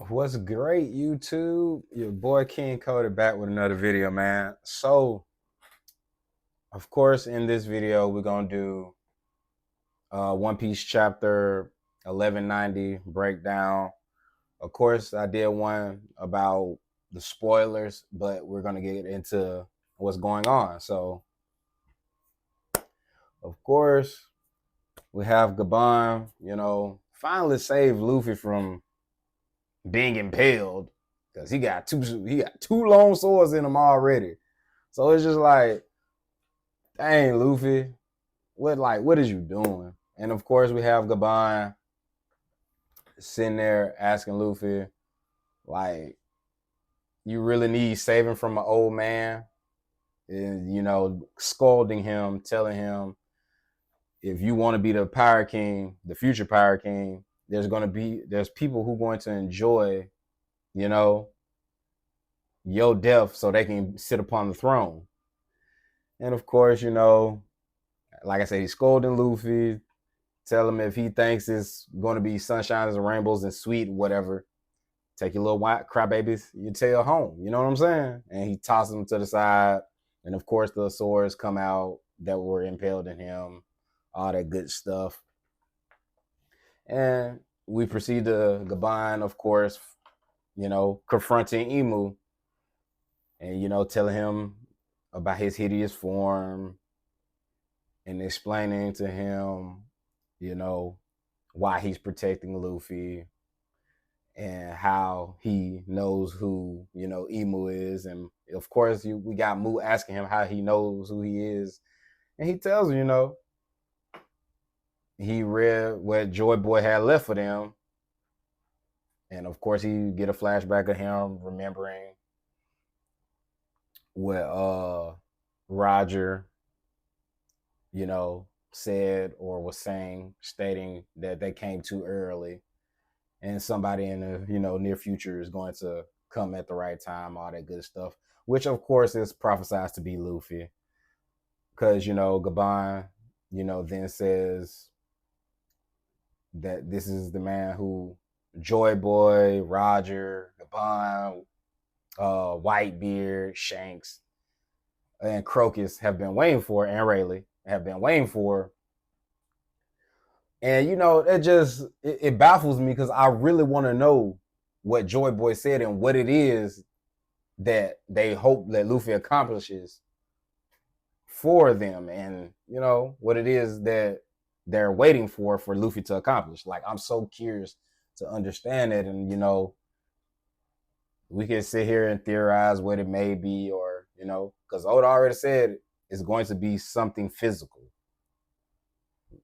What's great, YouTube? Your boy King Cody back with another video, man. So, of course, in this video, we're gonna do One Piece chapter 1190 breakdown. Of course, I did one about the spoilers, but we're gonna get into what's going on. So, of course, we have Gabon, finally saved Luffy from being impaled because he got two long swords in him already. So it's just like, dang, Luffy, what is you doing? And of course we have Gabon sitting there asking Luffy, like, you really need saving from an old man, and scolding him, telling him, if you want to be the Pirate King, the future Pirate King, there's people who are going to enjoy, you know, your death so they can sit upon the throne. And of course, like I said, he's scolding Luffy, tell him if he thinks it's going to be sunshines and rainbows and sweet, whatever, take your little white crybabies, your tail home. You know what I'm saying? And he tosses them to the side. And of course, the swords come out that were impaled in him, all that good stuff. And we proceed to Gabon, of course, confronting Imu and, telling him about his hideous form and explaining to him, why he's protecting Luffy and how he knows who, Imu is. And of course, we got Mu asking him how he knows who he is. And he tells him, he read what Joy Boy had left for them. And of course, he get a flashback of him remembering what Roger, said or was saying, stating that they came too early and somebody in the near future is going to come at the right time, all that good stuff, which of course is prophesied to be Luffy, because Gabon then says that this is the man who Joy Boy, Roger, Gabon, Whitebeard, Shanks, and Crocus have been waiting for, and Rayleigh have been waiting for. And it baffles me because I really want to know what Joy Boy said and what it is that they hope that Luffy accomplishes for them, and what it is that they're waiting for Luffy to accomplish. Like, I'm so curious to understand it, and we can sit here and theorize what it may be, or because Oda already said it's going to be something physical.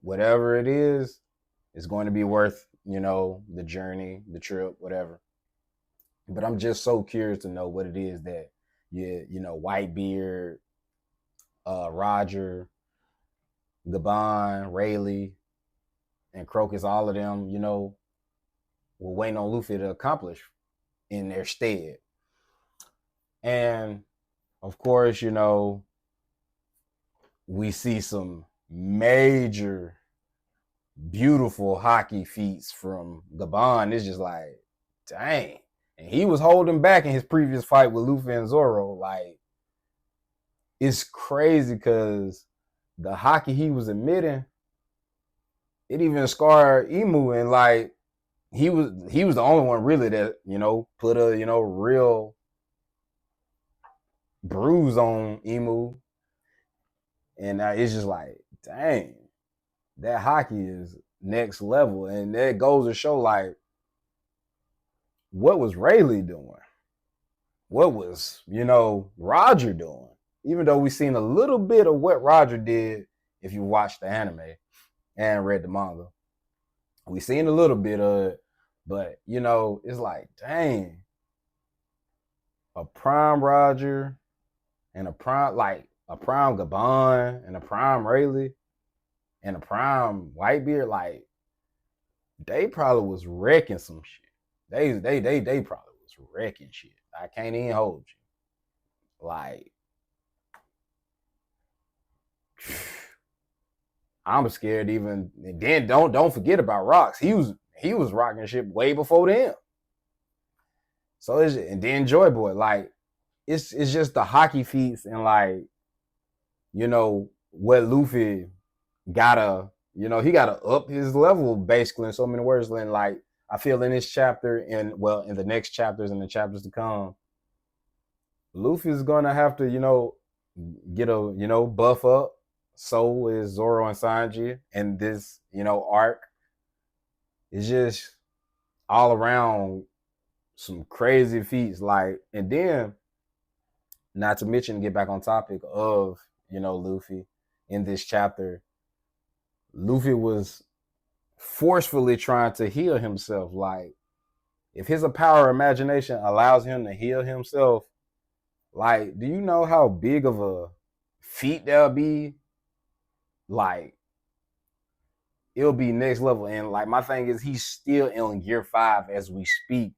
Whatever it is, it's going to be worth, the journey, the trip, whatever. But I'm just so curious to know what it is that, Whitebeard, Roger, Gabon, Rayleigh, and Crocus, all of them, were waiting on Luffy to accomplish in their stead. And of course, we see some major, beautiful hockey feats from Gabon. It's just like, dang. And he was holding back in his previous fight with Luffy and Zoro. Like, it's crazy because the hockey he was emitting, it even scarred Imu, and like he was the only one really that put a real bruise on Imu. And it's just like, dang, that hockey is next level. And that goes to show, like, what was Rayleigh doing? What was, Roger doing? Even though we've seen a little bit of what Roger did, if you watched the anime and read the manga. We've seen a little bit of it, but, it's like, dang, a prime Roger and a prime Gabon and a prime Rayleigh and a prime Whitebeard, like, they probably was wrecking some shit. They probably was wrecking shit. I can't even hold you. Like, I'm scared even. And then don't forget about Rocks. He was rocking shit way before them. So and then Joy Boy, like it's just the hockey feats and like, you know, what Luffy gotta, you know, he gotta up his level basically in so many words. And like I feel in this chapter and well in the next chapters and the chapters to come, Luffy's gonna have to, you know, get a, you know, buff up. So is Zoro and Sanji. And this, you know, arc is just all around some crazy feats. Like, and then not to mention, get back on topic of, you know, Luffy in this chapter, Luffy was forcefully trying to heal himself. Like, if his power of imagination allows him to heal himself, like, do you know how big of a feat that'll be? Like, it'll be next level. And like, my thing is, he's still in Gear 5 as we speak,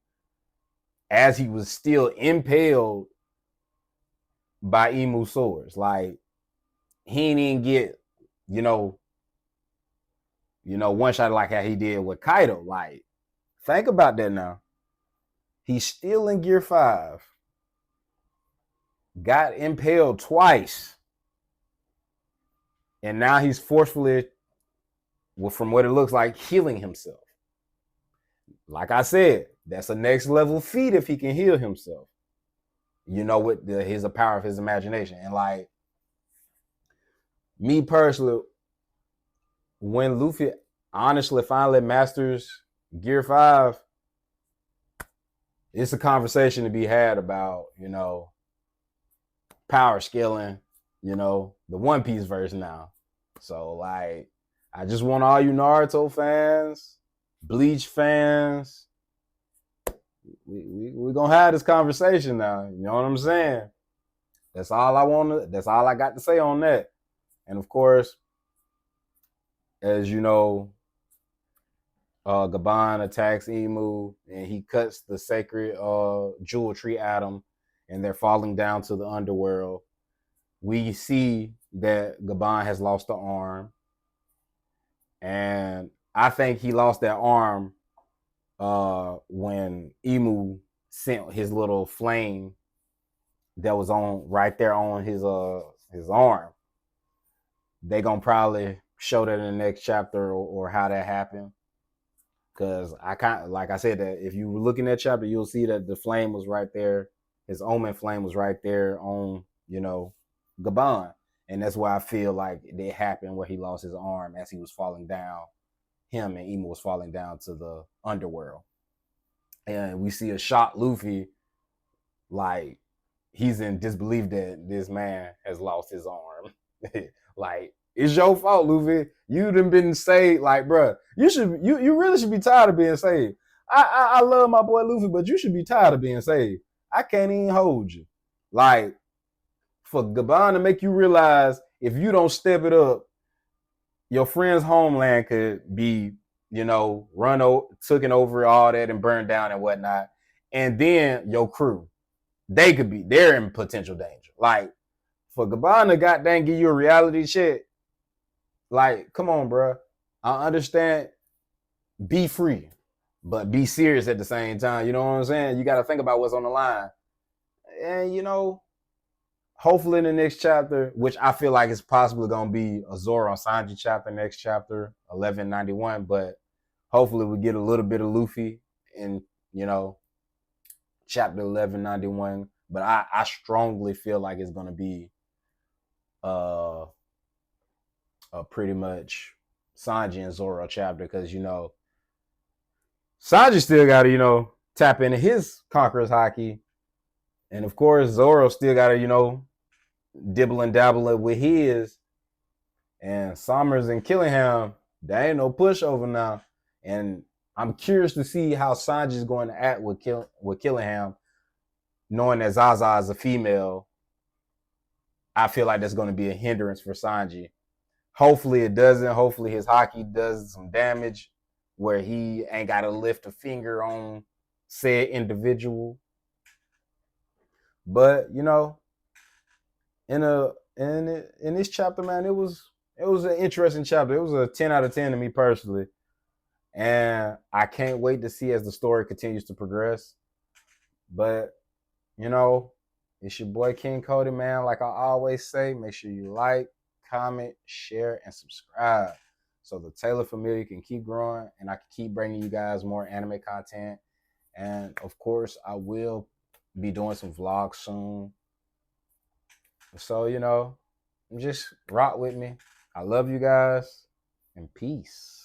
as he was still impaled by Emu swords. Like, he didn't even get, you know, one shot like how he did with Kaido. Like, think about that now. He's still in Gear 5. Got impaled twice. And now he's forcefully, well, from what it looks like, healing himself. Like I said, that's a next level feat if he can heal himself. You know, with his power of his imagination. And like, me personally, when Luffy honestly finally masters Gear 5, it's a conversation to be had about, you know, power scaling, you know, the One Piece verse now. So like, I just want all you Naruto fans, Bleach fans, we're gonna have this conversation now. You know what I'm saying? That's all I got to say on that. And of course, as you know, Gaban attacks Emu and he cuts the sacred jewel tree atom and they're falling down to the underworld. We see that Gaban has lost the arm. And I think he lost that arm when Emu sent his little flame that was on right there on his arm. They gonna probably show that in the next chapter or how that happened. Cause I kind of, like I said, that if you were looking at chapter, you'll see that the flame was right there. His omen flame was right there on, you know, Gaban. And that's why I feel like it happened where he lost his arm as he was falling down. Him and Emu was falling down to the underworld. And we see a shocked Luffy, like he's in disbelief that this man has lost his arm. Like, it's your fault, Luffy. You done been saved. Like, bruh, you really should be tired of being saved. I love my boy Luffy, but you should be tired of being saved. I can't even hold you. Like, for Gaban to make you realize if you don't step it up, your friend's homeland could be, you know, taken over all that and burned down and whatnot. And then your crew, they're in potential danger. Like, for Gaban to goddamn give you a reality check, like, come on, bro. I understand, be free, but be serious at the same time. You know what I'm saying? You got to think about what's on the line. And, you know, hopefully in the next chapter, which I feel like is possibly going to be a Zoro and Sanji chapter, next chapter, 1191. But hopefully we get a little bit of Luffy in, you know, chapter 1191. But I strongly feel like it's going to be a pretty much Sanji and Zoro chapter because, you know, Sanji still got to, you know, tap into his Conqueror's Haki. And of course, Zoro still got to, you know, dibble and dabble it with his. And Summers and Killingham, there ain't no pushover now. And I'm curious to see how Sanji's going to act with Killingham, knowing that Zaza is a female. I feel like that's going to be a hindrance for Sanji. Hopefully it doesn't. Hopefully his Haki does some damage where he ain't got to lift a finger on said individual. But, you know, in this chapter, man, it was an interesting chapter. It was a 10 out of 10 to me personally. And I can't wait to see as the story continues to progress. But, you know, it's your boy King Cody, man. Like I always say, make sure you like, comment, share, and subscribe so the Taylor familia can keep growing and I can keep bringing you guys more anime content. And of course, I will be doing some vlogs soon. So, you know, just rock with me. I love you guys and peace.